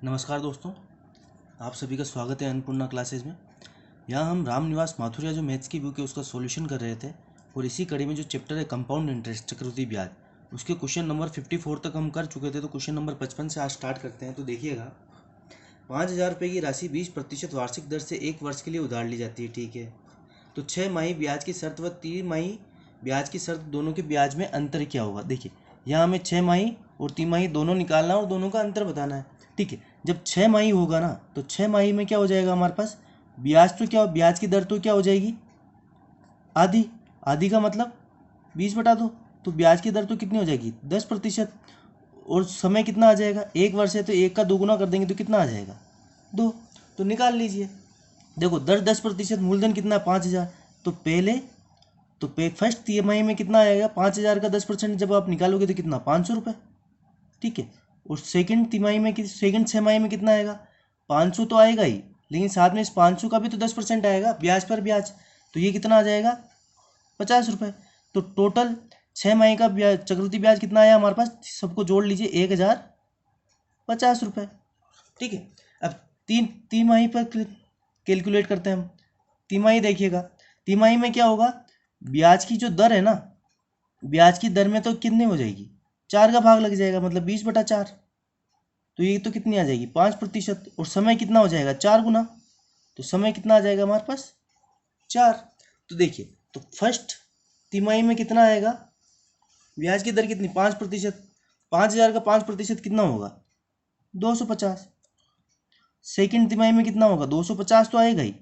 नमस्कार दोस्तों, आप सभी का स्वागत है अन्नपूर्णा क्लासेज में। यहाँ हम रामनिवास माथुरिया जो मैथ्स की बुक है उसका सॉल्यूशन कर रहे थे और इसी कड़ी में जो चैप्टर है कंपाउंड इंटरेस्ट चक्रवृद्धि ब्याज, उसके क्वेश्चन नंबर 54 तक हम कर चुके थे। तो क्वेश्चन नंबर 55 से आज स्टार्ट करते हैं। तो देखिएगा, 5,000 रुपये की राशि 20% वार्षिक दर से 1 वर्ष के लिए उधार ली जाती है। ठीक है, तो 6 माही ब्याज की शर्त व 3 माही ब्याज की शर्त दोनों के ब्याज में अंतर क्या होगा। देखिए, यहाँ हमें 6 माही और 3 माही दोनों निकालना है और दोनों का अंतर बताना है। ठीक है, जब 6 माही होगा ना तो 6 माही में क्या हो जाएगा हमारे पास, ब्याज तो क्या, ब्याज की दर तो क्या हो जाएगी, आधी। आधी का मतलब 20/2, तो ब्याज की दर तो कितनी हो जाएगी, 10%। और समय कितना आ जाएगा, 1 वर्ष है तो 1 का 2 गुना कर देंगे तो कितना आ जाएगा, 2। तो निकाल लीजिए। देखो, दर 10%, मूलधन कितना है 5,000। तो पहले तो फर्स्ट तिमाही में कितना आएगा, 5,000 का 10% जब आप निकालोगे तो कितना, 500 रुपये। ठीक है, और सेकंड तिमाही में सेकंड छमाही में कितना आएगा, 500 तो आएगा ही, लेकिन साथ में इस 500 का भी तो 10% आएगा ब्याज पर ब्याज। तो ये कितना आ जाएगा, 50 रुपये। तो टोटल 6 माही का ब्याज चक्रवृद्धि ब्याज कितना आया हमारे पास, सबको जोड़ लीजिए, 1,050 रुपये। ठीक है, अब तीन तिमाही पर कैलकुलेट करते हैं हम। तिमाही देखिएगा, तिमाही में क्या होगा, ब्याज की जो दर है ना, ब्याज की दर में तो कितनी हो जाएगी, 4 का भाग लग जाएगा, मतलब 20/4। तो ये तो कितनी आ जाएगी, 5%। और समय कितना हो जाएगा, 4 गुना। तो समय कितना आ जाएगा हमारे पास, 4। तो देखिए, तो फर्स्ट तिमाही में कितना आएगा, ब्याज की दर कितनी, 5%। 5,000 का 5% कितना होगा, 250। सेकेंड तिमाही में कितना होगा, 250 तो आएगा ही,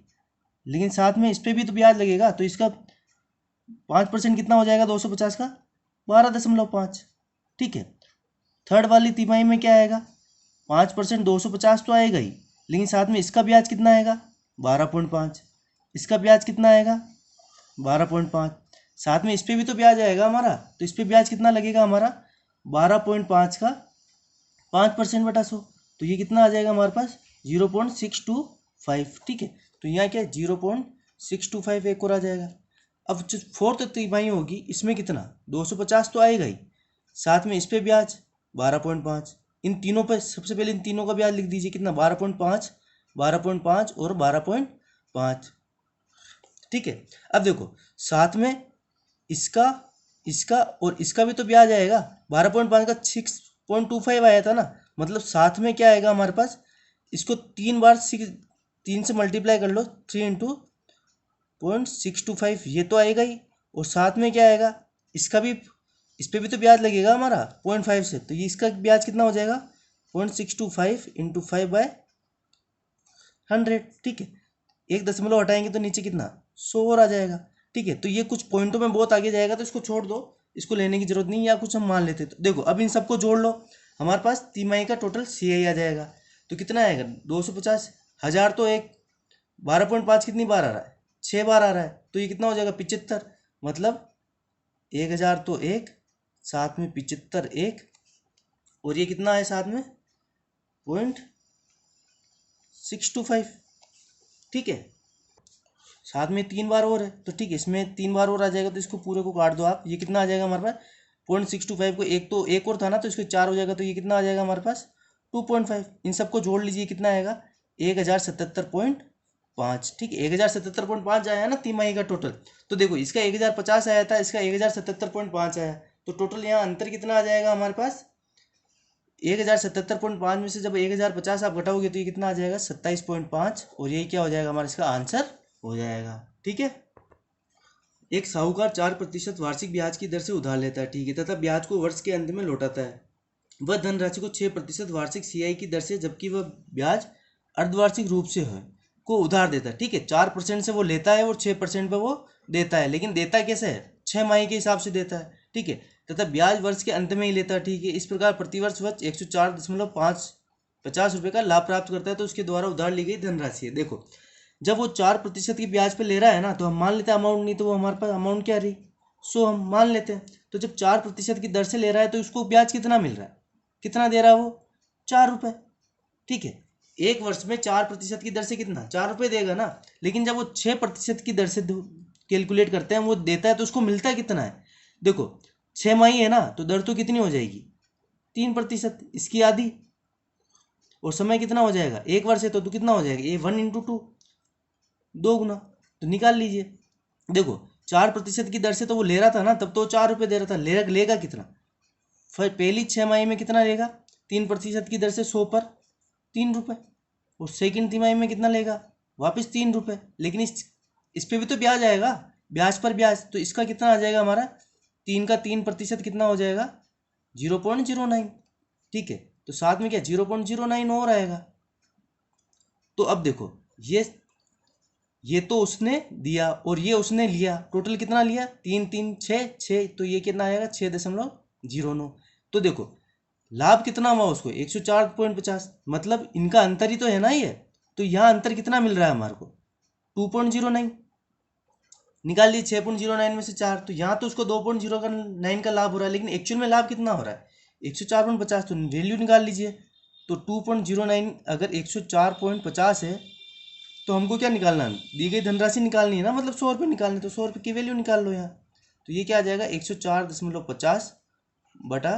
लेकिन साथ में इस पर भी तो ब्याज लगेगा, तो इसका 5% कितना हो जाएगा 250 का, 12.5। ठीक है, थर्ड वाली तिमाही में क्या आएगा, 5%, 250 तो आएगा ही, लेकिन साथ में इसका ब्याज कितना आएगा, 12.5। इसका ब्याज कितना आएगा, 12.5। साथ में इस पर भी तो ब्याज आएगा हमारा, तो इस पर ब्याज कितना लगेगा हमारा, 12.5 का 5%/100। तो ये कितना आ जाएगा हमारे पास, 0.625। ठीक है, तो यहाँ क्या है, 0.625 एक और आ जाएगा। अब जो फोर्थ तिमाही होगी इसमें कितना, 250 तो आएगा ही, साथ में इस पे ब्याज 12.5। इन तीनों पे सबसे पहले इन तीनों का ब्याज लिख दीजिए, कितना, 12.5, 12.5 और 12.5। ठीक है, अब देखो, साथ में इसका इसका और इसका भी तो ब्याज आएगा। 12.5 का 6.25 आया था ना, मतलब साथ में क्या आएगा हमारे पास, इसको 3 बार 3 से मल्टीप्लाई कर लो, 3 इंटू 0.625, ये तो आएगा ही। और साथ में क्या आएगा, इसका भी, इस पर भी तो ब्याज लगेगा हमारा 0.5 से, तो ये इसका ब्याज कितना हो जाएगा, 0.625 इंटू 5/100। ठीक है, 1 दशमलव हटाएंगे तो नीचे कितना, 100 और आ जाएगा। ठीक है, तो ये कुछ पॉइंटों में बहुत आगे जाएगा, तो इसको छोड़ दो, इसको लेने की जरूरत नहीं, या कुछ हम मान लेते। तो देखो, अब इन सबको जोड़ लो, हमारे पास तिमाही का टोटल CI आ जाएगा। तो कितना आएगा, 250। हज़ार तो एक, 12.5 कितनी बार आ रहा है, 6 बार आ रहा है, तो ये कितना हो जाएगा, 75। मतलब 1,000 तो एक, साथ में 75 एक, और ये कितना है साथ में 0.625। ठीक है, साथ में 3 बार और है, तो ठीक है, इसमें 3 बार और आ जाएगा, तो इसको पूरे को काट दो आप। ये कितना आ जाएगा हमारे पास, 0.625 को एक, तो एक और था ना, तो इसको 4 हो जाएगा, तो ये कितना आ जाएगा हमारे पास, 2.5। इन सबको जोड़ लीजिए, कितना आएगा, 1,077.5। ठीक है, 1,077.5 आया ना तिमाही का टोटल। तो देखो, इसका 1,050 आया था, इसका 1,077.5 आया, तो टोटल यहाँ अंतर कितना आ जाएगा हमारे पास, 1,077.5 में से जब 1,050 आप घटाओगे तो ये कितना आ जाएगा, 27.5। और यही क्या हो जाएगा हमारा, इसका आंसर हो जाएगा। ठीक है, एक साहूकार 4% वार्षिक ब्याज की दर से उधार लेता है। ठीक है, तथा ब्याज को वर्ष के अंत में लौटाता है। वह धनराशि को 6% वार्षिक CI की दर से, जबकि वह ब्याज अर्धवार्षिक रूप से है, को उधार देता है। ठीक है, 4% से वो लेता है और 6% पे वो देता है, लेकिन देता कैसे है, 6 माही के हिसाब से देता है। ठीक है, तथा ब्याज वर्ष के अंत में ही लेता है। ठीक है, इस प्रकार प्रतिवर्ष वह 104.50 रुपये का लाभ प्राप्त करता है। तो उसके द्वारा उधार ली गई धनराशि है। देखो, जब वो 4% की ब्याज पे ले रहा है ना, तो हम मान लेते हैं अमाउंट, नहीं तो वो हमारे पास अमाउंट क्या रही, सो हम मान लेते हैं। तो जब 4% की दर से ले रहा है, तो उसको ब्याज कितना मिल रहा है, कितना दे रहा है वो, 4 रुपये। ठीक है, एक वर्ष में 4% की दर से कितना, 4 रुपये देगा ना, लेकिन जब वो 6% की दर से कैलकुलेट करते हैं, वो देता है, तो उसको मिलता है कितना है। देखो, 6 माही है ना, तो दर तो कितनी हो जाएगी, 3%, इसकी आधी। और समय कितना हो जाएगा, 1 वर्ष है तो कितना हो जाएगा, ये 1 × 2, 2 गुना, तो निकाल लीजिए। देखो 4% की दर से तो वो ले रहा था ना, तब तो 4 रुपये दे रहा था, लेगा कितना, फिर पहली 6 में कितना लेगा, 3% की दर से 100 पर 3 रुपये, और सेकंड तिमाही में कितना लेगा, वापस 3 रुपये, लेकिन इस पे भी तो ब्याज आएगा, ब्याज पर ब्याज, तो इसका कितना आ जाएगा हमारा, 3 का 3% कितना हो जाएगा, 0.09। ठीक है, तो साथ में क्या 0.09 और आएगा। तो अब देखो ये तो उसने दिया और ये उसने लिया, टोटल कितना लिया, 3 3 6 6, तो ये कितना आएगा 6.09। तो देखो लाभ कितना हुआ उसको, 104.50, मतलब इनका अंतर ही तो है ना ये, तो यहाँ अंतर कितना मिल रहा है हमारे को, 2.09। निकाल लीजिए 6.09 में से 4, तो यहाँ तो उसको 2.09 का लाभ हो रहा है, लेकिन एक्चुअल में लाभ कितना हो रहा है, 104.50, तो वैल्यू निकाल लीजिए। तो 2.09 अगर 104.50 है तो हमको क्या निकालना है, दी गई धनराशि निकालनी है ना, मतलब 100 रुपये निकालने, तो 100 रुपये की वैल्यू निकाल लो यहाँ। तो ये क्या आ जाएगा, 104.50 बटा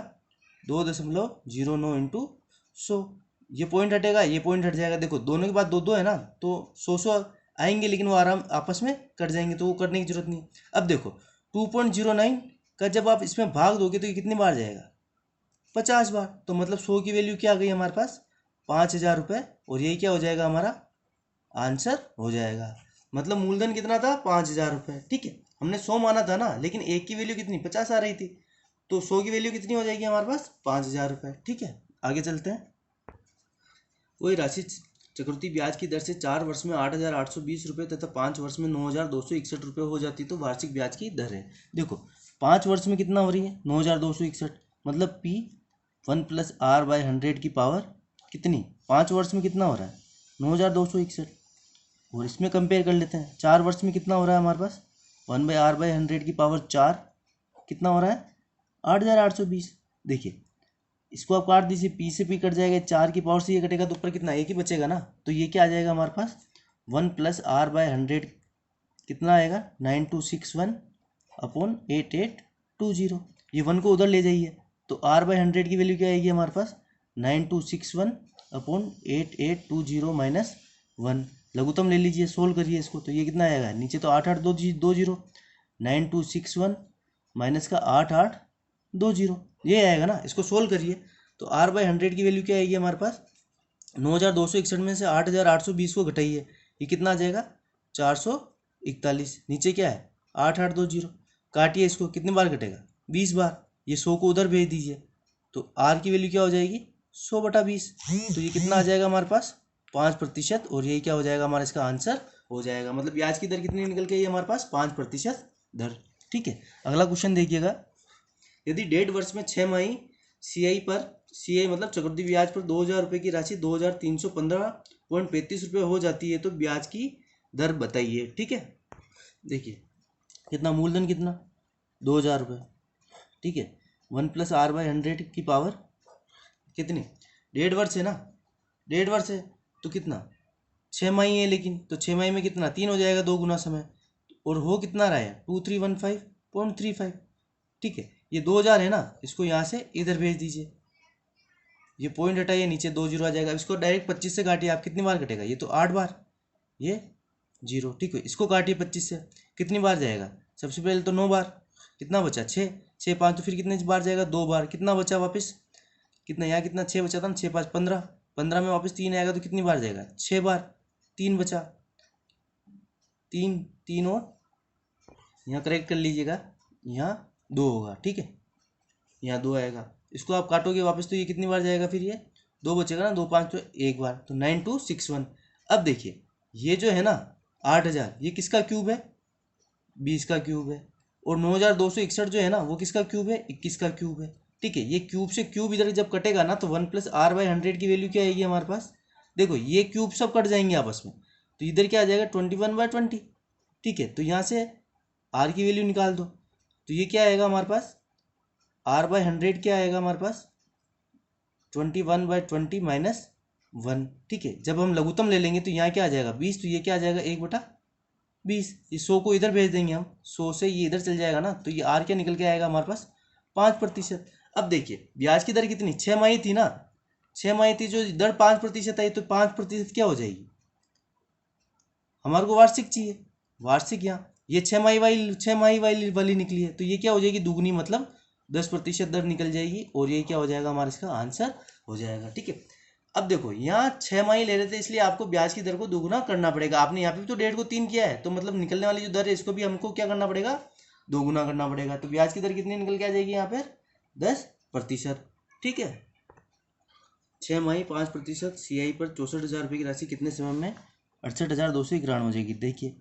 2.09 इंटू 100, ये पॉइंट हटेगा, ये पॉइंट हट जाएगा। देखो दोनों के बाद 2 है ना, तो 100 आएंगे, लेकिन वो आराम आपस में कट जाएंगे, तो वो करने की जरूरत नहीं। अब देखो 2.09 का जब आप इसमें भाग दोगे तो ये कितनी बार जाएगा, 50 बार, तो मतलब 100 की वैल्यू क्या आ गई हमारे पास, 5,000 रुपये, और यही क्या हो जाएगा हमारा आंसर हो जाएगा। मतलब मूलधन कितना था, 5,000 रुपये। ठीक है, हमने 100 माना था ना, लेकिन एक की वैल्यू कितनी 50 आ रही थी, तो 100 की वैल्यू कितनी हो जाएगी हमारे पास, 5,000 रुपये। ठीक है, आगे चलते हैं। वही राशि चक्रवृद्धि ब्याज की दर से 4 वर्ष में 8,820 रुपये तथा 5 वर्ष में 9,261 रुपये हो जाती, तो वार्षिक ब्याज की दर है। देखो 5 वर्ष में कितना हो रही है, 9,261, मतलब P1 + R/100 की पावर कितनी, 5 वर्ष में कितना हो रहा है, 9,261। और इसमें कंपेयर कर लेते हैं, 4 वर्ष में कितना हो रहा है हमारे पास, 1/R/100 की पावर 4 कितना हो रहा है, 8,820। देखिए इसको आप काट दीजिए, पी से पी कट जाएगा, 4 की पावर से ये कटेगा, तो ऊपर कितना एक ही बचेगा ना, तो ये क्या आ जाएगा हमारे पास, 1 + R/100 कितना आएगा, 9261/8820। ये 1 को उधर ले जाइए, तो R/100 की वैल्यू क्या आएगी हमारे पास, 9261/8820 माइनस 1। लघुत्तम ले लीजिए, सोल्व करिए इसको, तो ये कितना आएगा, नीचे तो 8820, 9261 माइनस का 8820, ये आएगा ना, इसको सोल्व करिए। तो R/100 की वैल्यू क्या आएगी हमारे पास, 9,261 में से 8,820 को घटाइए, ये कितना आ जाएगा, 441। नीचे क्या है, 8820, काटिए इसको, कितनी बार कटेगा, 20 बार। ये 100 को उधर भेज दीजिए, तो R की वैल्यू क्या हो जाएगी, 100/20, तो ये कितना आ जाएगा हमारे पास, 5%, और यही क्या हो जाएगा हमारा इसका आंसर हो जाएगा। मतलब ब्याज की दर कितनी निकल के आई हमारे पास, 5% दर। ठीक है, अगला क्वेश्चन देखिएगा। यदि 1.5 वर्ष में 6 माही CI मतलब चक्रवृद्धि ब्याज पर 2,000 रुपये की राशि 2,315.35 रुपये हो जाती है, तो ब्याज की दर बताइए। ठीक है, देखिए कितना मूलधन, कितना 2,000 रुपये। ठीक है, 1 + R/100 की पावर कितनी, 1.5 वर्ष है ना, 1.5 वर्ष है तो कितना 6 माही है, लेकिन तो 6 माही में कितना 3 हो जाएगा, 2 गुना समय, और हो कितना रहा है 2315.35। ठीक है, ये 2,000 है ना, इसको यहाँ से इधर भेज दीजिए, ये पॉइंट हटाइए, नीचे 2 0 आ जाएगा। इसको डायरेक्ट 25 से काटिए, आप कितनी बार कटेगा, ये तो 8 बार, ये 0। ठीक है, इसको काटिए 25 से, कितनी बार जाएगा, सबसे पहले तो 9 बार, कितना बचा 6 6 5, तो फिर कितने बार जाएगा, 2 बार, कितना बचा वापस, कितना यहाँ कितना 6 बचा था ना, 6 5 15, 15 में वापस 3 आएगा, तो कितनी बार जाएगा, 6 बार, 3 बचा, 3 3 और यहाँ करेक्ट कर लीजिएगा, यहाँ 2 होगा। ठीक है, यहाँ 2 आएगा, इसको आप काटोगे वापस, तो ये कितनी बार जाएगा, फिर ये 2 बचेगा ना, 2 5 तो 1 बार, तो 9261। अब देखिए ये जो है ना 8,000, ये किसका क्यूब है, 20 का क्यूब है, और 9,261 जो है ना, वो किसका क्यूब है, 21 का क्यूब है। ठीक है, ये क्यूब से क्यूब इधर जब कटेगा ना, तो 1 + R/100 की वैल्यू क्या आएगी हमारे पास, देखो ये क्यूब सब कट जाएंगे आपस में, तो इधर क्या आ जाएगा 21/20। ठीक है, तो यहाँ से R की वैल्यू निकाल दो, तो ये क्या आएगा हमारे पास, R/100 क्या आएगा हमारे पास, 21/20 माइनस 1। ठीक है, जब हम लघुत्तम ले लेंगे तो यहाँ क्या आ जाएगा 20, तो ये क्या आ जाएगा 1/20। ये 100 को इधर भेज देंगे हम, 100 से ये इधर चल जाएगा ना, तो ये R क्या निकल के आएगा हमारे पास, 5%। अब देखिए ब्याज की दर कितनी, 6 माही थी ना, छमाही थी जो दर 5% आई, तो 5% क्या हो जाएगी, हमारे को वार्षिक चाहिए, वार्षिक। यहाँ ये छमाही वाली निकली है, तो ये क्या हो जाएगी, दुगनी, मतलब 10% दर निकल जाएगी, और ये क्या हो जाएगा हमारा इसका आंसर हो जाएगा। ठीक है, अब देखो यहाँ 6 माही ले रहे थे, इसलिए आपको ब्याज की दर को दोगुना करना पड़ेगा। आपने यहाँ पे भी तो 1.5 को 3 किया है, तो मतलब निकलने वाली जो दर है इसको भी हमको क्या करना पड़ेगा, दोगुना करना पड़ेगा। तो ब्याज की दर कितनी निकल के आ जाएगी यहाँ पर, 10%। ठीक है, 6 माही 5%, CI पर 64,000 रुपये की राशि कितने समय में 68,291 हो जाएगी। देखिए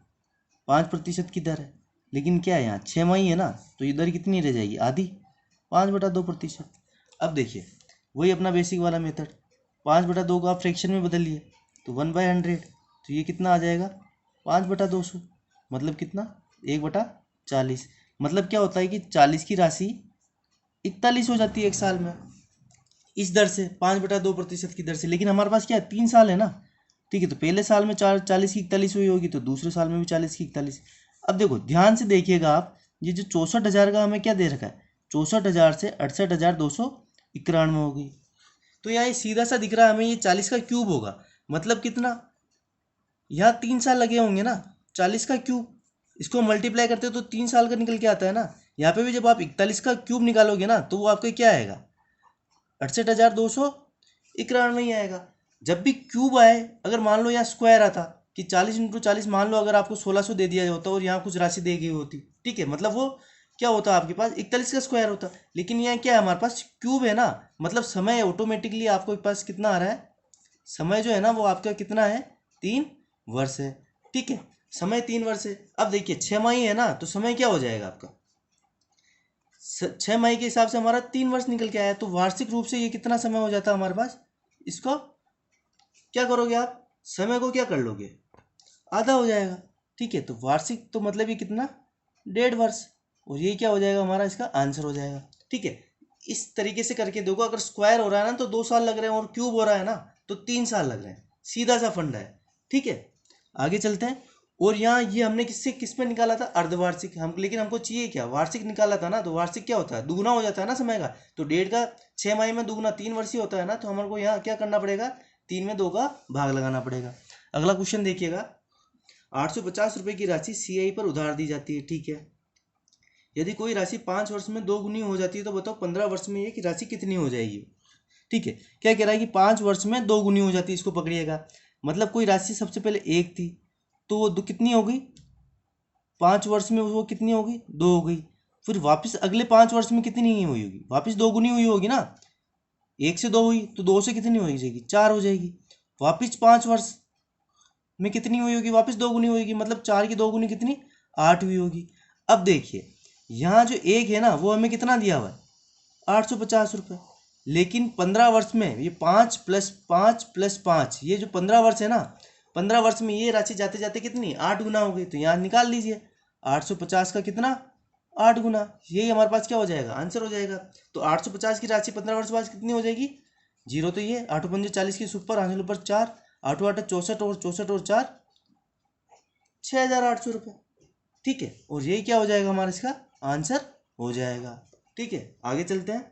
5% की दर है, लेकिन क्या है यहाँ 6 माही है ना, तो ये दर कितनी रह जाएगी, आधी, 5/2%। अब देखिए वही अपना बेसिक वाला मेथड, 5/2 को आप फ्रैक्शन में बदल लिए तो 1/100, तो ये कितना आ जाएगा 5/200, मतलब कितना 1/40। मतलब क्या होता है कि 40 की राशि 41 हो जाती है एक साल में, इस दर से 5/2% की दर से। लेकिन हमारे पास क्या है, 3 साल है ना, ठीक है, तो पहले साल में 40 की 41 हुई होगी, तो दूसरे साल में भी 40 की 41। अब देखो ध्यान से देखिएगा आप, ये जो 64,000 का हमें क्या दे रखा है, 64,000 से 68,291 हो गई। तो यहाँ ये सीधा सा दिख रहा है हमें, ये 40 का क्यूब होगा, मतलब कितना, यहाँ 3 साल लगे होंगे ना, 40 का क्यूब, इसको मल्टीप्लाई करते हो तो 3 साल का निकल के आता है ना। यहाँ पे भी जब आप 41 का क्यूब निकालोगे ना, तो वो आपका क्या आएगा, 68,291 ही आएगा। जब भी क्यूब आए, अगर मान लो यहाँ स्क्वायर आता कि 40 × 40, मान लो अगर आपको 1600 दे दिया होता और यहाँ कुछ राशि दे गई होती, ठीक है, मतलब वो क्या होता आपके पास 41 का स्क्वायर होता। लेकिन यहाँ क्या है, हमारे पास क्यूब है ना, मतलब समय ऑटोमेटिकली आपको पास कितना आ रहा है, समय जो है ना वो आपका कितना है, 3 वर्ष है। ठीक है, समय 3 वर्ष है। अब देखिए 6 माही है ना, तो समय क्या हो जाएगा आपका, 6 माही के हिसाब से हमारा 3 वर्ष निकल के आया, तो वार्षिक रूप से ये कितना समय हो जाता है हमारे पास। इसको क्या करोगे आप, समय को क्या कर लोगे, आधा हो जाएगा। ठीक है, तो वार्षिक तो मतलब ये कितना, 1.5 वर्ष, और ये क्या हो जाएगा हमारा इसका आंसर हो जाएगा। ठीक है, इस तरीके से करके देखो, अगर स्क्वायर हो रहा है ना तो 2 साल लग रहे हैं, और क्यूब हो रहा है ना तो 3 साल लग रहे हैं, सीधा सा फंडा है। ठीक है, आगे चलते हैं। और यहाँ ये हमने किस पे निकाला था, अर्धवार्षिक, हम, लेकिन हमको चाहिए क्या, वार्षिक निकाला था ना, तो वार्षिक क्या होता है, दुगुना हो जाता है ना समय का, तो 1.5 का 6 माही में दुगुना 3 वर्षीय होता है ना, तो हमारे को यहाँ क्या करना पड़ेगा, 3 में 2 का भाग लगाना पड़ेगा। अगला क्वेश्चन देखिएगा, 850 रुपये की राशि CI पर उधार दी जाती है। ठीक है, यदि कोई राशि 5 वर्ष में 2 गुनी हो जाती है, तो बताओ 15 वर्ष में ये की राशि कितनी हो जाएगी। ठीक है, क्या कह रहा है कि 5 वर्ष में 2 गुनी हो जाती है, इसको पकड़िएगा। मतलब कोई राशि सबसे पहले 1 थी, तो वो कितनी हो गई, 5 वर्ष में वो कितनी हो गई, 2 हो गई। फिर वापस अगले 5 वर्ष में कितनी नहीं हुई होगी, वापस 2 गुनी हुई होगी ना, 1 से 2 हुई, तो 2 से कितनी हो जाएगी, 4 हो जाएगी। वापस 5 वर्ष में कितनी हुई होगी, वापस 2 गुनी होगी, मतलब 4 की 2 गुनी कितनी, 8 हुई होगी। अब देखिए यहाँ जो 1 है ना, वो हमें कितना दिया हुआ है, 850 रुपये। लेकिन 15 वर्ष में ये 5 + 5 + 5, ये जो 15 वर्ष है ना, 15 वर्ष में ये राशि जाते जाते कितनी, 8 गुना हो गई। तो यहाँ निकाल लीजिए 850 का कितना, 8 गुना, यही हमारे पास क्या हो जाएगा, आंसर हो जाएगा। तो 850 की राशि 15 वर्ष बाद कितनी हो जाएगी, 0, तो ये 8 × 5 = 40 की सुपर, आंसर ऊपर 4, 8 × 8 = 64, और 64 और 4 6,800 रुपये। ठीक है, और यही क्या हो जाएगा हमारा इसका आंसर हो जाएगा। ठीक है, आगे चलते हैं।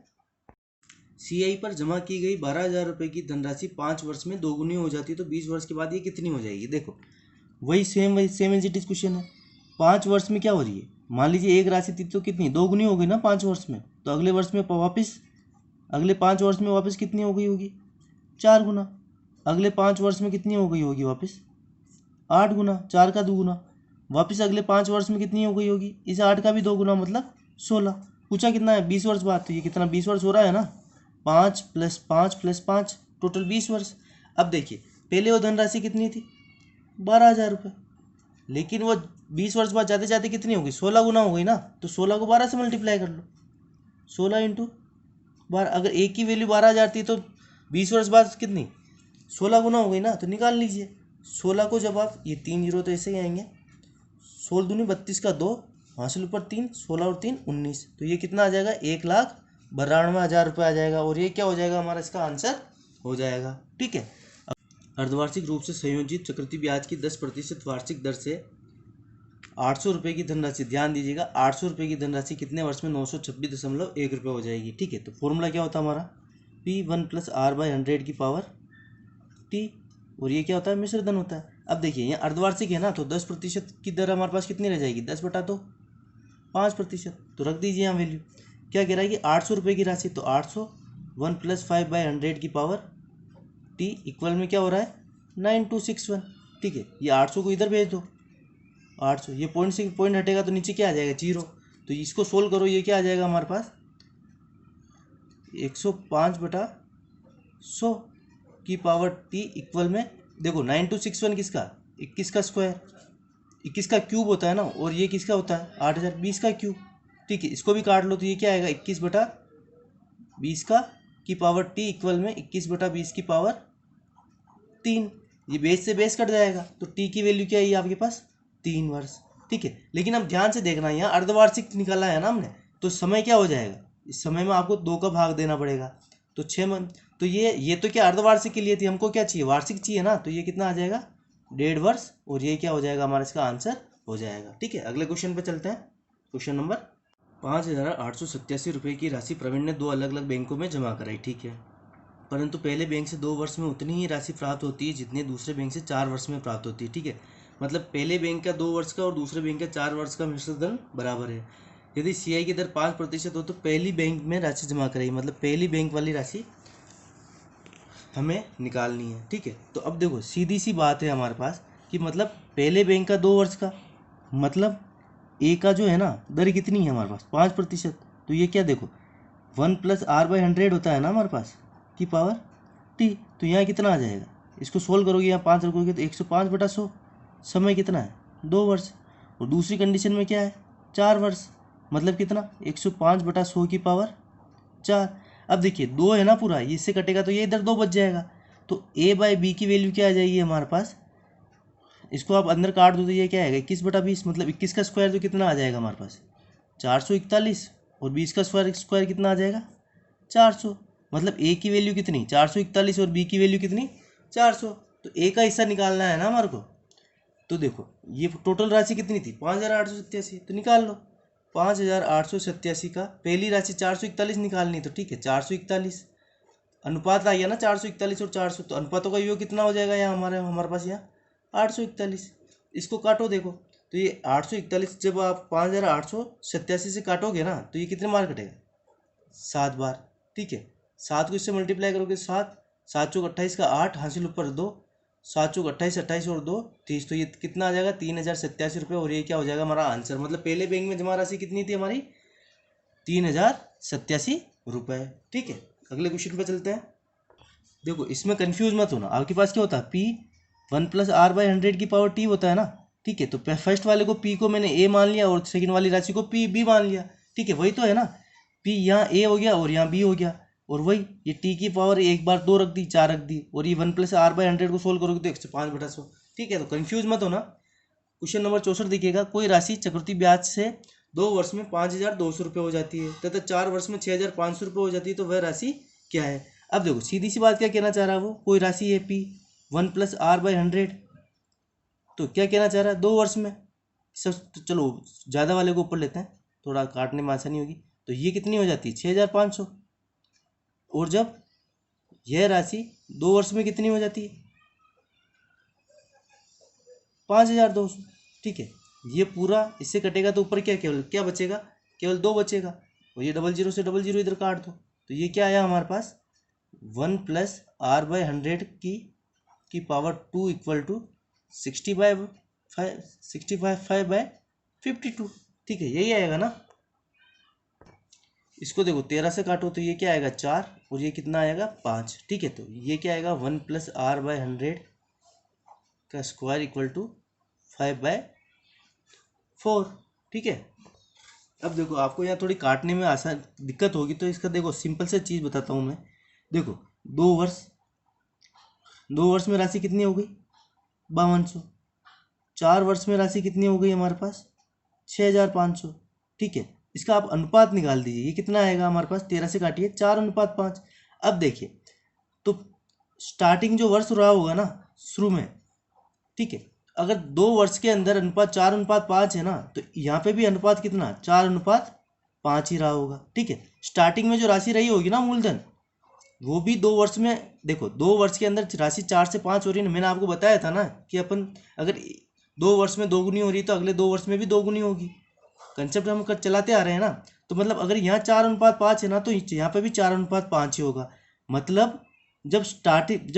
CI पर जमा की गई 12,000 रुपये की धनराशि 5 वर्ष में 2 गुनी हो जाती है, तो 20 वर्ष के बाद ये कितनी हो जाएगी। देखो वही same as it is question है। 5 वर्ष में क्या हो रही है, मान लीजिए एक राशि थी तो कितनी 2 गुनी हो गई ना 5 वर्ष में, तो अगले वर्ष में वापस, अगले 5 वर्ष में वापस कितनी हो गई होगी, 4 गुना। अगले 5 वर्ष में कितनी हो गई होगी वापस, 8 गुना, 4 का 2 गुना। वापस अगले 5 वर्ष में कितनी हो गई होगी, इस 8 का भी 2 गुना, मतलब 16। पूछा कितना है, 20 वर्ष बाद, तो ये कितना 20 वर्ष हो रहा है ना, 5 + 5 + 5, टोटल 20 वर्ष। अब देखिए पहले वो धनराशि कितनी थी, 12,000 रुपये, लेकिन वो 20 वर्ष बाद जाते जाते कितनी हो गई, 16 गुना हो गई ना, तो 16 को 12 से मल्टीप्लाई कर लो, 16 × 12। अगर एक की वैल्यू 12,000 थी, तो 20 वर्ष बाद कितनी, 16 गुना हो गई ना, तो निकाल लीजिए 16 को। जब आप ये 3 जीरो तो ऐसे ही आएंगे, 16 दूनी 32 का 2, हासिल ऊपर 3, 16 और 3 19, तो ये कितना आ जाएगा, 1,92,000 रुपये आ जाएगा, और ये क्या हो जाएगा हमारा इसका आंसर हो जाएगा। ठीक है, अर्धवार्षिक रूप से संयोजित चक्रवृद्धि ब्याज की 10% वार्षिक दर से 800 रुपये की धनराशि, ध्यान दीजिएगा 800 रुपये की धनराशि कितने वर्ष में 926.1 रुपये हो जाएगी। ठीक है, तो फॉर्मूला क्या होता है हमारा, P 1+R/100 की पावर T, और ये क्या होता है, मिश्र धन होता है। अब देखिए यहाँ अर्धवार्षिक है ना, तो 10% की दर हमारे पास कितनी रह जाएगी, 10/2, 5%। तो रख दीजिए यहाँ वैल्यू। क्या कह रहा है कि 800 रुपये की राशि, तो 800 1+5/100 की पावर T इक्वल में क्या हो रहा है, 9261। ठीक है, ये 800 को इधर भेज दो, 800, ये पॉइंट से पॉइंट हटेगा तो नीचे क्या आ जाएगा, 0। तो इसको सोल्व करो, ये क्या आ जाएगा हमारे पास, 105/100 की पावर T इक्वल में, देखो 9261 किसका, 21 का स्क्वायर, 21 का क्यूब होता है ना, और ये किसका होता है, 8020 का क्यूब। ठीक है, इसको भी काट लो तो ये क्या आएगा, 21/20 का की पावर T इक्वल में 21/20 की पावर 3। ये बेस से बेस कट जाएगा, तो T की वैल्यू क्या है आपके पास, 3 वर्ष। ठीक है, लेकिन अब ध्यान से देखना, यहाँ अर्धवार्षिक निकाला है ना हमने, तो समय क्या हो जाएगा, इस समय में आपको 2 का भाग देना पड़ेगा, तो 6 मंथ। तो ये तो क्या अर्धवार्षिक के लिए थी, हमको क्या चाहिए, वार्षिक चाहिए ना, तो ये कितना आ जाएगा, 1.5 वर्ष, और ये क्या हो जाएगा हमारा, इसका आंसर हो जाएगा। ठीक है, अगले क्वेश्चन पे चलते हैं। क्वेश्चन नंबर 5887 रुपये की राशि प्रवीण ने 2 अलग अलग बैंकों में जमा कराई। ठीक है, परंतु पहले बैंक से 2 वर्ष में उतनी ही राशि प्राप्त होती है जितनी दूसरे बैंक से 4 वर्ष में प्राप्त होती है। ठीक है, मतलब पहले बैंक का 2 वर्ष का और दूसरे बैंक का 4 वर्ष का मिश्रित धन बराबर है। यदि CI की दर 5% हो तो पहली बैंक में राशि जमा कराई, मतलब पहली बैंक वाली राशि हमें निकालनी है। ठीक है, तो अब देखो सीधी सी बात है हमारे पास कि मतलब पहले बैंक का 2 वर्ष का, मतलब ए का जो है ना दर कितनी है हमारे पास, 5%। तो ये क्या देखो 1+R/100 होता है ना हमारे पास की पावर T, तो यहाँ कितना आ जाएगा, इसको सोल्व करोगे, यहाँ 5 रखोगे तो 105/100, समय कितना है, 2 वर्ष, और दूसरी कंडीशन में क्या है, 4 वर्ष, मतलब कितना, 105/100 की पावर 4। अब देखिए 2 है ना पूरा, इससे कटेगा तो ये इधर 2 बच जाएगा, तो A/B की वैल्यू क्या आ जाएगी हमारे पास, इसको आप अंदर काट दो तो ये क्या आएगा, 21/20, मतलब 21 का स्क्वायर तो कितना आ जाएगा हमारे पास, 441, और 20 का स्क्वायर कितना आ जाएगा, 400। मतलब A की वैल्यू कितनी, 441, और B की वैल्यू कितनी, 400। तो A का हिस्सा निकालना है ना हमारे को। तो देखो ये टोटल राशि कितनी थी, 5887, तो निकाल लो 5887 का पहली राशि 441 निकालनी, तो ठीक है 441 अनुपात आ गया ना, 441 और 400, तो अनुपातों का योग कितना हो जाएगा यहाँ हमारे पास, यहाँ 841। इसको काटो देखो, तो ये 841 जब आप 5887 से काटोगे ना, तो ये कितने बार कटेगा, 7 बार। ठीक है, 7 को इससे मल्टीप्लाई करोगे, 7 7 चौक 28 का 8, हासिल ऊपर 2, 7 चौक 28, 28 और 2 30, तो ये कितना आ जाएगा, 3087 रुपये, और ये क्या हो जाएगा हमारा आंसर। मतलब पहले बैंक में जमा राशि कितनी थी हमारी, 3087 रुपये। ठीक है, अगले क्वेश्चन पे चलते हैं। देखो इसमें कंफ्यूज मत होना, आपके पास क्या होता है, P 1+R/100 की पावर T होता है ना। ठीक है, तो फर्स्ट वाले को P को मैंने A मान लिया, और सेकंड वाली राशि को B मान लिया। ठीक है, वही तो है ना, P यहाँ A हो गया और यहाँ B हो गया, और वही ये T की पावर एक बार 2 रख दी, 4 रख दी, और ये 1+R/100 को सोल्व करोगे तो 105/100। ठीक है, तो कंफ्यूज मत होना। क्वेश्चन नंबर 64 देखिएगा, कोई राशि चक्रवृद्धि ब्याज से 2 वर्ष में 5200 रुपये हो जाती है तथा 4 वर्ष में 6500 रुपये हो जाती है, तो वह राशि क्या है। अब देखो सीधी सी बात क्या कहना चाह रहा है वो, कोई राशि है P 1+R/100, तो क्या कहना चाह रहा है, 2 वर्ष में सब, तो चलो ज़्यादा वाले को ऊपर लेते हैं, थोड़ा काटने में आसानी होगी। तो ये कितनी हो जाती है, 6500, और जब यह राशि 2 वर्ष में कितनी हो जाती है, 5200। ठीक है, ये पूरा इससे कटेगा तो ऊपर क्या केवल क्या बचेगा, केवल 2 बचेगा, और ये 00 से 00 इधर काट दो, तो ये क्या आया हमारे पास, 1+R/100 की पावर 2 इक्वल टू 65/52। ठीक है, यही आएगा ना। इसको देखो 13 से काटो तो ये क्या आएगा, 4, और ये कितना आएगा, 5। ठीक है, तो ये क्या आएगा, 1+R/100 का स्क्वायर इक्वल टू 5/4। ठीक है, अब देखो आपको यहाँ थोड़ी काटने में आसान दिक्कत होगी, तो इसका देखो सिंपल से चीज़ बताता हूँ मैं। देखो 2 वर्ष में राशि कितनी हो गई, 5200। 4 वर्ष में राशि कितनी हो गई हमारे पास, 6500। ठीक है, इसका आप अनुपात निकाल दीजिए, ये कितना आएगा हमारे पास, 13 से काटिए, 4:5। अब देखिए तो स्टार्टिंग जो वर्ष रहा होगा ना शुरू में, ठीक है, अगर 2 वर्ष के अंदर अनुपात 4:5 है ना, तो यहाँ पे भी अनुपात कितना, 4:5 ही रहा होगा। ठीक है, स्टार्टिंग में जो राशि रही होगी ना मूलधन, वो भी 2 वर्ष में, देखो 2 वर्ष के अंदर राशि 4 से 5 हो रही है ना, मैंने आपको बताया था ना कि अपन अगर 2 वर्ष में 2 गुनी हो रही है तो अगले 2 वर्ष में भी 2 गुनी होगी। कंसेप्ट हम कर चलाते आ रहे हैं ना। तो मतलब अगर यहाँ 4:5 है ना, तो यहाँ पे भी 4:5 ही होगा। मतलब जब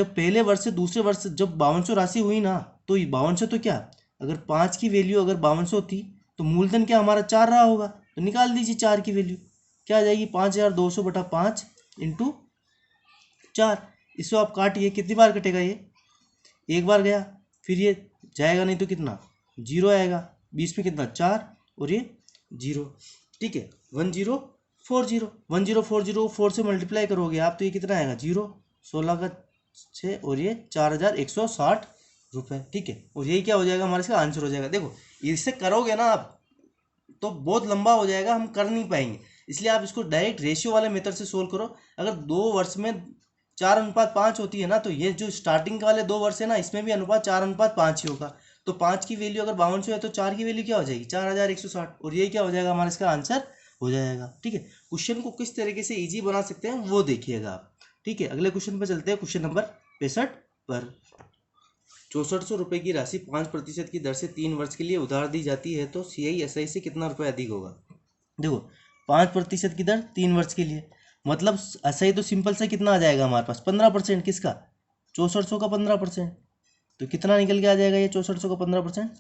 पहले वर्ष से दूसरे वर्ष जब 5200 राशि हुई ना, तो 5200 तो क्या, अगर 5 की वैल्यू अगर 5200 थी तो मूलधन क्या हमारा 4 रहा होगा, तो निकाल दीजिए 4 की वैल्यू क्या आ जाएगी, 5200/5 इंटू 4। इसको आप काटिए, कितनी बार कटेगा ये, एक बार गया, फिर ये जाएगा नहीं तो कितना, 0 आएगा, बीच में कितना 4 और ये 0, ठीक है, 1040, 1040 4 से मल्टीप्लाई करोगे आप तो ये कितना आएगा 0, 16 का 6 और ये 4160 रुपये, ठीक है। और यही क्या हो जाएगा हमारे इसका आंसर हो जाएगा। देखो इससे करोगे ना आप तो बहुत लंबा हो जाएगा, हम कर नहीं पाएंगे, इसलिए आप इसको डायरेक्ट रेशियो वाले मेथड से सोल्व करो। अगर 2 वर्ष में 4:5 होती है ना, तो ये जो स्टार्टिंग वाले 2 वर्ष है ना, इसमें भी अनुपात 4:5 ही होगा। तो 5 की वैल्यू अगर 5200 है तो 4 की वैल्यू क्या हो जाएगी 4160, और ये क्या हो जाएगा हमारा इसका आंसर हो जाएगा, ठीक है। क्वेश्चन को किस तरीके से ईजी बना सकते हैं वो देखिएगा आप, ठीक है। अगले क्वेश्चन पर चलते हैं, क्वेश्चन नंबर 65 पर। 6400 रुपये की राशि 5% की दर से 3 वर्ष के लिए उधार दी जाती है तो CI/SI से कितना रुपये अधिक होगा। देखो 5% की दर 3 वर्ष के लिए, मतलब SI तो सिंपल से कितना आ जाएगा हमारे पास 15%, किसका 6400 का 15%, तो कितना निकल के आ जाएगा ये 6400 का 15%,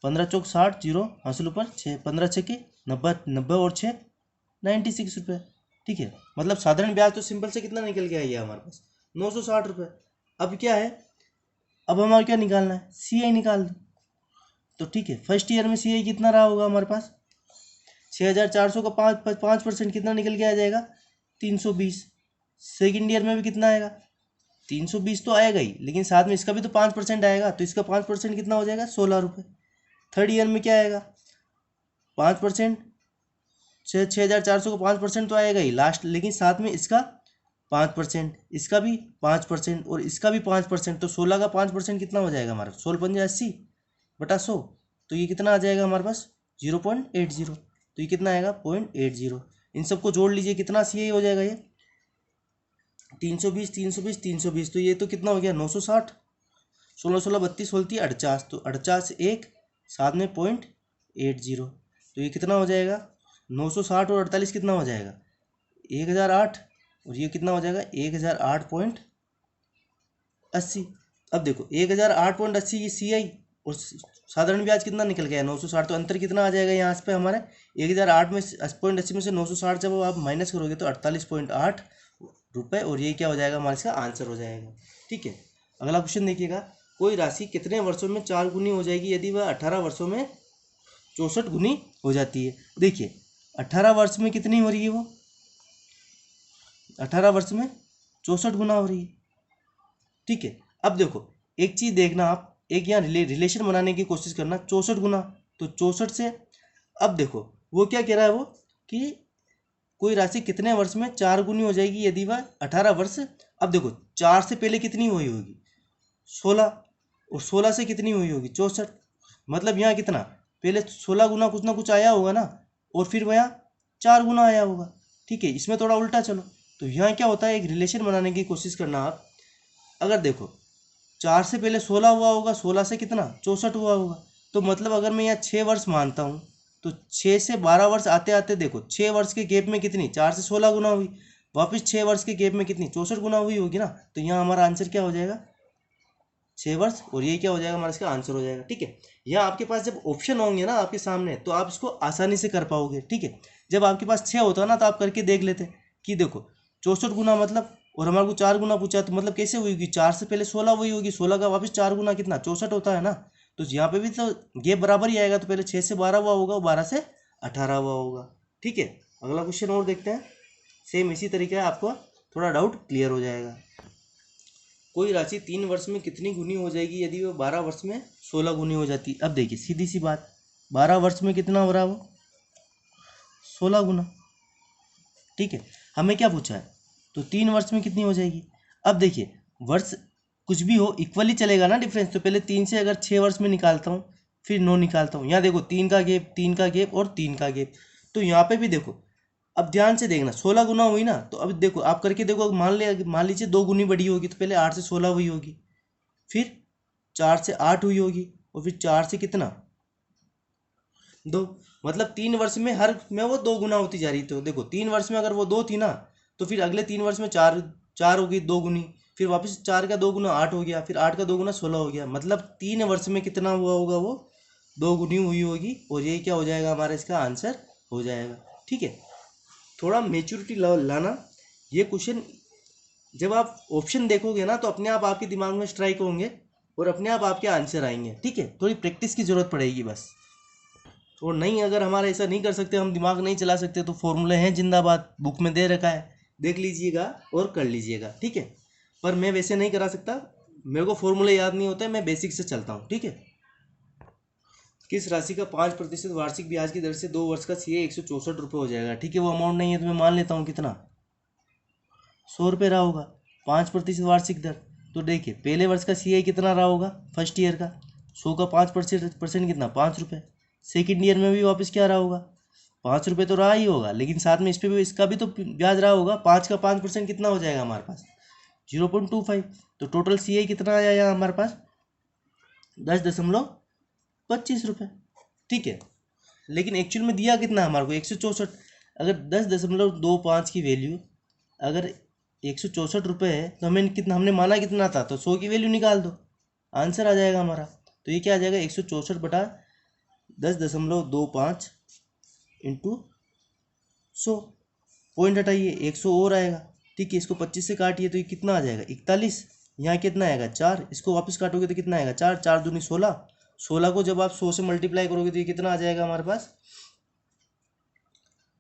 15 चौक 60, 0 हासिल ऊपर 6, 15 6 के 90, 90 और 6 96 रुपये, ठीक है। मतलब साधारण ब्याज तो सिंपल से कितना निकल के आइए हमारे पास 960 रुपये। अब क्या है, अब हमारा क्या निकालना है, CI निकाल दो, तो ठीक है। फर्स्ट ईयर में CI कितना रहा होगा हमारे पास 6400 का 5% कितना निकल के आ जाएगा 320। सेकेंड ईयर में भी कितना आएगा 320 तो आएगा ही, लेकिन साथ में इसका भी तो 5% आएगा, तो इसका 5% कितना हो जाएगा 16 रुपये। थर्ड ईयर में क्या आएगा 5%, 6400 का 5% तो आएगा ही लास्ट, लेकिन साथ में इसका 5%, इसका भी 5% और इसका भी 5%, तो 16 का 5% कितना हो जाएगा हमारा 16×80/100, तो ये कितना आ जाएगा हमारे पास 0.80, तो ये कितना आएगा 0.80। इन सबको जोड़ लीजिए, कितना CI हो जाएगा ये 320 320 320, तो ये तो कितना हो गया 960, 16 16 32 होती है 48, तो 48 1 साथ में 0.80, तो ये कितना हो जाएगा 960 और 48 कितना हो जाएगा 1008, और ये कितना हो जाएगा 1008.80। अब देखो 1008.80 ये CI और साधारण ब्याज कितना निकल गया 960, तो अंतर कितना आ जाएगा यहाँ पे हमारे 1008 में 80 में से 960 जब आप माइनस करोगे तो 48.8 रुपये, और ये क्या हो जाएगा हमारे इसका आंसर हो जाएगा, ठीक है। अगला क्वेश्चन देखिएगा, कोई राशि कितने वर्षों में 4 गुनी हो जाएगी यदि वह 18 वर्षों में 64 गुनी हो जाती है। देखिए 18 वर्ष में कितनी हो रही है, वो 18 वर्ष में 64 गुना हो रही है, ठीक है। अब देखो एक चीज़ देखना आप, एक यहाँ रिलेशन बनाने की कोशिश करना, 64 गुना तो 64 से, अब देखो वो क्या कह रहा है वो कि कोई राशि कितने वर्ष में 4 गुनी हो जाएगी यदि वह 18 वर्ष, अब देखो 4 से पहले कितनी हुई होगी 16, और 16 से कितनी हुई होगी 64, मतलब यहाँ कितना पहले 16 गुना कुछ ना कुछ आया होगा ना, और फिर वह 4 गुना आया होगा, ठीक है। इसमें थोड़ा उल्टा चलो, तो यहाँ क्या होता है एक रिलेशन बनाने की कोशिश करना आप, अगर देखो 4 से पहले 16 हुआ होगा, 16 से कितना 64 हुआ होगा, तो मतलब अगर मैं यहाँ 6 वर्ष मानता हूँ तो 6 से 12 वर्ष आते आते देखो 6 वर्ष के गैप में कितनी 4 से 16 गुना हुई, वापस 6 वर्ष के गैप में कितनी 64 गुना हुई होगी ना, तो यहाँ हमारा आंसर क्या हो जाएगा 6 वर्ष, और ये क्या हो जाएगा हमारा इसका आंसर हो जाएगा, ठीक है। यहाँ आपके पास जब ऑप्शन होंगे ना आपके सामने तो आप इसको आसानी से कर पाओगे, ठीक है। जब आपके पास 6 होता ना तो आप करके देख लेते कि देखो 64 गुना मतलब, और हमारे को 4 गुना पूछा तो मतलब कैसे हुई होगी 4 से पहले 16 हुई होगी, 16 का वापस 4 गुना कितना 64 होता है ना, तो यहाँ पे भी तो गैप बराबर ही आएगा, तो पहले 6 से 12 हुआ होगा, 12 से 18 हुआ होगा, ठीक है। अगला क्वेश्चन और देखते हैं, सेम इसी तरीके आपको थोड़ा डाउट क्लियर हो जाएगा। कोई राशि 3 वर्ष में कितनी गुनी हो जाएगी यदि वो 12 वर्ष में 16 गुनी हो जाती। अब देखिए सीधी सी बात, 12 वर्ष में कितना हो रहा है वो 16 गुना, ठीक है। हमें क्या पूछा है, तो 3 वर्ष में कितनी हो जाएगी। अब देखिए वर्ष कुछ भी हो इक्वली चलेगा ना डिफरेंस, तो पहले 3 से अगर 6 वर्ष में निकालता हूँ फिर 9 निकालता हूँ, यहाँ देखो 3 का गैप 3 का गैप और 3 का गैप, तो यहाँ पे भी देखो अब ध्यान से देखना, 16 गुना हुई ना, तो अब देखो आप करके देखो, मान लीजिए 2 गुनी बड़ी होगी तो पहले 8 से 16 हुई होगी, फिर 4 से 8 हुई होगी, और फिर 4 से कितना 2, मतलब 3 वर्ष में हर में वो 2 गुना होती जा रही। तो देखो 3 वर्ष में अगर वो 2 थी ना, तो फिर अगले 3 वर्ष में 4 4 होगी 2 गुनी, फिर वापस 4 का 2 गुना 8 हो गया, फिर 8 का 2 गुना 16 हो गया, मतलब 3 वर्ष में कितना हुआ होगा, वो 2 गुनी हुई होगी, और ये क्या हो जाएगा हमारा इसका आंसर हो जाएगा। ठीक है, थोड़ा मेच्योरिटी लाना। ये क्वेश्चन जब आप ऑप्शन देखोगे ना, तो अपने आप आपके दिमाग में स्ट्राइक होंगे और अपने आप आपके आंसर आएंगे। ठीक है, थोड़ी प्रैक्टिस की जरूरत पड़ेगी बस। तो नहीं, अगर हमारा ऐसा नहीं कर सकते, हम दिमाग नहीं चला सकते, तो फॉर्मूले हैं जिंदाबाद, बुक में दे रखा है, देख लीजिएगा और कर लीजिएगा। ठीक है, पर मैं वैसे नहीं करा सकता, मेरे को फॉर्मूले याद नहीं होते, मैं बेसिक से चलता हूँ। ठीक है, किस राशि का 5% वार्षिक ब्याज की दर से 2 वर्ष का सीए 164 रुपये हो जाएगा। ठीक है, वो अमाउंट नहीं है तो मैं मान लेता हूँ कितना 100 रुपये रहा होगा, 5% वार्षिक दर। तो देखिए पहले वर्ष का सीए कितना रहा होगा, फर्स्ट ईयर का 100 का 5% कितना 5 रुपये। सेकेंड ईयर में भी वापस क्या रहा होगा, 5 रुपये तो रहा ही होगा, लेकिन साथ में इस पर भी इसका भी तो ब्याज रहा होगा। 5 का 5% कितना हो जाएगा हमारे पास 0.25। तो टोटल सीए कितना आया यहाँ हमारे पास 10.25 रुपये। ठीक है, लेकिन एक्चुअल में दिया कितना हमारे को 164। अगर 10.25 की वैल्यू अगर 164 रुपये है, तो हमें कितना, हमने माना कितना था, तो 100 की वैल्यू निकाल दो, आंसर आ जाएगा हमारा। तो ये क्या आ जाएगा 164 बटा 10.25 इंटू 100, पॉइंट हटाइए 100 और आएगा। ठीक है, इसको 25 से काटिए तो ये कितना आ जाएगा 41। यहाँ कितना आएगा 4, इसको वापस काटोगे तो कितना आएगा 4, 4 दूनी 16, 16 को जब आप 100 से मल्टीप्लाई करोगे तो ये कितना आ जाएगा हमारे पास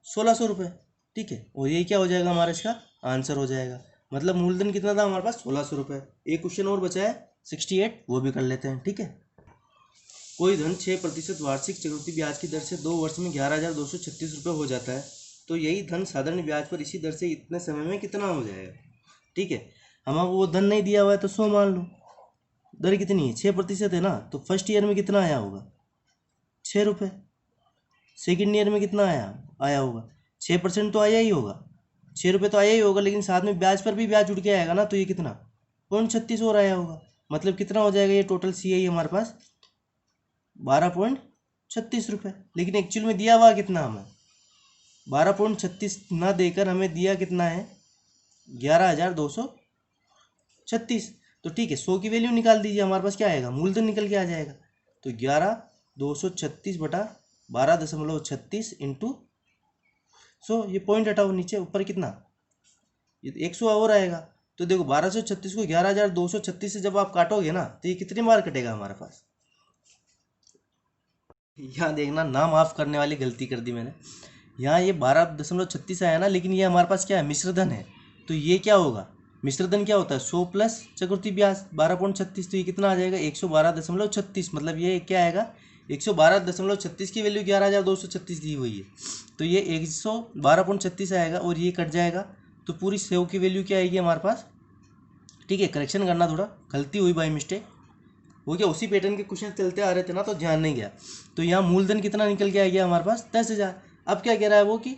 1600 रुपये। ठीक है, और ये क्या हो जाएगा हमारा इसका आंसर हो जाएगा। मतलब मूलधन कितना था हमारे पास 1600 रुपये। एक क्वेश्चन और बचा है 68, वो भी कर लेते हैं। ठीक है, कोई धन 6% वार्षिक चक्रवृद्धि ब्याज की दर से 2 वर्ष में 11,236 रुपये हो जाता है, तो यही धन साधारण ब्याज पर इसी दर से इतने समय में कितना हो जाएगा। ठीक है, हमें वो धन नहीं दिया हुआ है तो 100 मान लो, दर कितनी है 6% है ना, तो फर्स्ट ईयर में कितना आया होगा 6 रुपये, सेकेंड ईयर में कितना आया आया होगा 6% तो आया ही होगा, 6 रुपये तो आया ही होगा, लेकिन साथ में ब्याज पर भी ब्याज जुड़ के आएगा ना, तो ये कितना 0.36 और आया होगा। मतलब कितना हो जाएगा ये टोटल सीआई हमारे पास 12.36 रुपये। लेकिन एक्चुअल में दिया हुआ कितना हमें 12.36 ना देकर हमें दिया कितना है 11,236। तो ठीक है, 100 की वैल्यू निकाल दीजिए, हमारे पास क्या आएगा मूलधन निकल के आ जाएगा। तो 11,236 बटा 12.36 इंटू 100, ये पॉइंट हटाओ नीचे, ऊपर कितना ये 100 और आएगा। तो देखो 1236 को 11,236 से जब आप काटोगे ना, तो ये कितनी बार कटेगा हमारे पास। यहाँ देखना, ना माफ़ करने वाली गलती कर दी मैंने। यहाँ ये 12.36 आया ना, लेकिन ये हमारे पास क्या है मिश्रधन है, तो ये क्या होगा मिश्रधन क्या होता है 100 प्लस चक्रवृद्धि ब्याज 12.36, तो ये कितना आ जाएगा 112.36। मतलब ये क्या आएगा 112.36 की वैल्यू 11,236 दी हुई है, तो ये 112.36 आएगा और ये कट जाएगा, तो पूरी 100 की वैल्यू क्या आएगी हमारे पास। ठीक है, करेक्शन करना, थोड़ा गलती हुई बाई मिस्टेक, वो क्या उसी पैटर्न के क्वेश्चन चलते आ रहे थे ना, तो ध्यान नहीं गया। तो यहाँ मूलधन कितना निकल के आ गया हमारे पास 10,000। अब क्या कह रहा है वो कि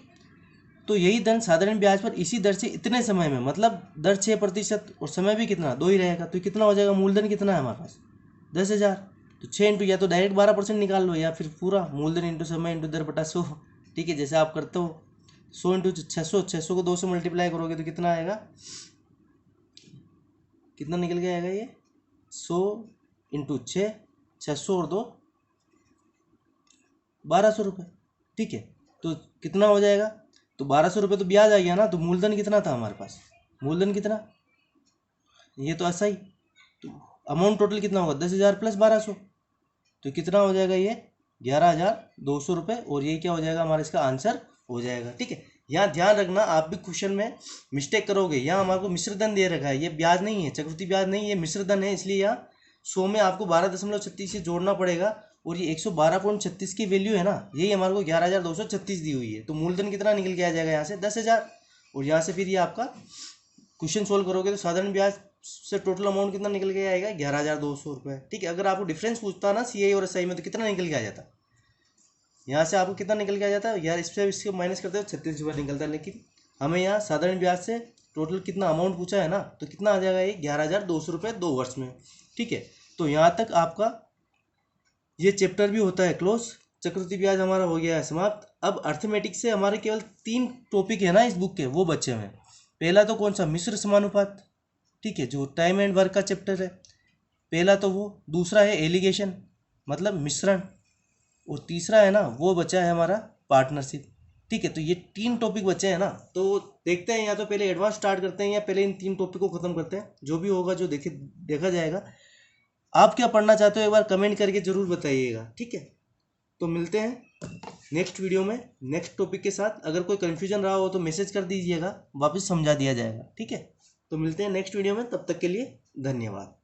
तो यही धन साधारण ब्याज पर इसी दर से इतने समय में, मतलब दर 6% और समय भी कितना 2 ही रहेगा, तो कितना हो जाएगा मूलधन कितना है हमारे पास 10,000। तो 6 इंटू या तो डायरेक्ट 12% निकाल लो, या फिर पूरा मूलधन इंटू समय इंटू दर बटा 100। ठीक है, जैसे आप करते हो 100 इंटू 600, 600 को 2 से मल्टीप्लाई करोगे तो कितना आएगा, कितना निकल के आएगा ये 100 इंटू 6, 600 और 2 1200 रुपये। ठीक है, तो कितना हो जाएगा, तो 1200 रुपये तो ब्याज आ गया ना, तो मूलधन कितना था हमारे पास, मूलधन कितना, ये तो ऐसा ही, तो अमाउंट टोटल कितना होगा 10,000 प्लस 1200, तो कितना हो जाएगा ये 11,200 रुपये, और ये क्या हो जाएगा हमारा इसका आंसर हो जाएगा। ठीक है, यहाँ ध्यान रखना, आप भी क्वेश्चन में मिस्टेक करोगे, यहाँ हमारे को मिश्रधन दे रखा है, ये ब्याज नहीं है चक्रवृद्धि ब्याज नहीं, ये मिश्रधन है, इसलिए यहाँ 100 में आपको 12.36 से जोड़ना पड़ेगा, और ये 112.36 की वैल्यू है ना, यही हमारे को 11,236 दी हुई है, तो मूलधन कितना निकल के आ जाएगा यहाँ से 10,000। और यहाँ से फिर ये आपका क्वेश्चन सोल्व करोगे तो साधारण ब्याज से टोटल अमाउंट कितना निकल के आएगा 11,200 रुपये। ठीक है, अगर आपको डिफरेंस पूछता ना सीआई और एसआई में, तो कितना निकल के आ जाता यहाँ से आपको कितना निकल के आ जाता है यार, इससे इसको माइनस करते हो 36,000 निकलता है, लेकिन हमें यहाँ साधारण ब्याज से टोटल कितना अमाउंट पूछा है ना, तो कितना आ जाएगा ये 11,200 रुपये 2 वर्ष में। ठीक है, तो यहाँ तक आपका ये चैप्टर भी होता है क्लोज। चक्रवृद्धि ब्याज हमारा हो गया है समाप्त। अब अर्थमेटिक से हमारे केवल 3 टॉपिक है ना इस बुक के, वो बच्चे हैं। पहला तो कौन सा, मिश्र समानुपात, ठीक है, जो टाइम एंड वर्क का चैप्टर है, पहला तो वो। दूसरा है एलिगेशन, मतलब मिश्रण। और तीसरा है ना वो बचा है हमारा पार्टनरशिप। ठीक है, तो ये 3 टॉपिक बचे हैं ना, तो देखते हैं या तो पहले एडवांस स्टार्ट करते हैं या पहले इन 3 टॉपिक को खत्म करते हैं, जो भी होगा जो देखा जाएगा। आप क्या पढ़ना चाहते हो एक बार कमेंट करके जरूर बताइएगा। ठीक है, तो मिलते हैं नेक्स्ट वीडियो में नेक्स्ट टॉपिक के साथ। अगर कोई कन्फ्यूजन रहा हो तो मैसेज कर दीजिएगा, वापस समझा दिया जाएगा। ठीक है, तो मिलते हैं नेक्स्ट वीडियो में, तब तक के लिए धन्यवाद।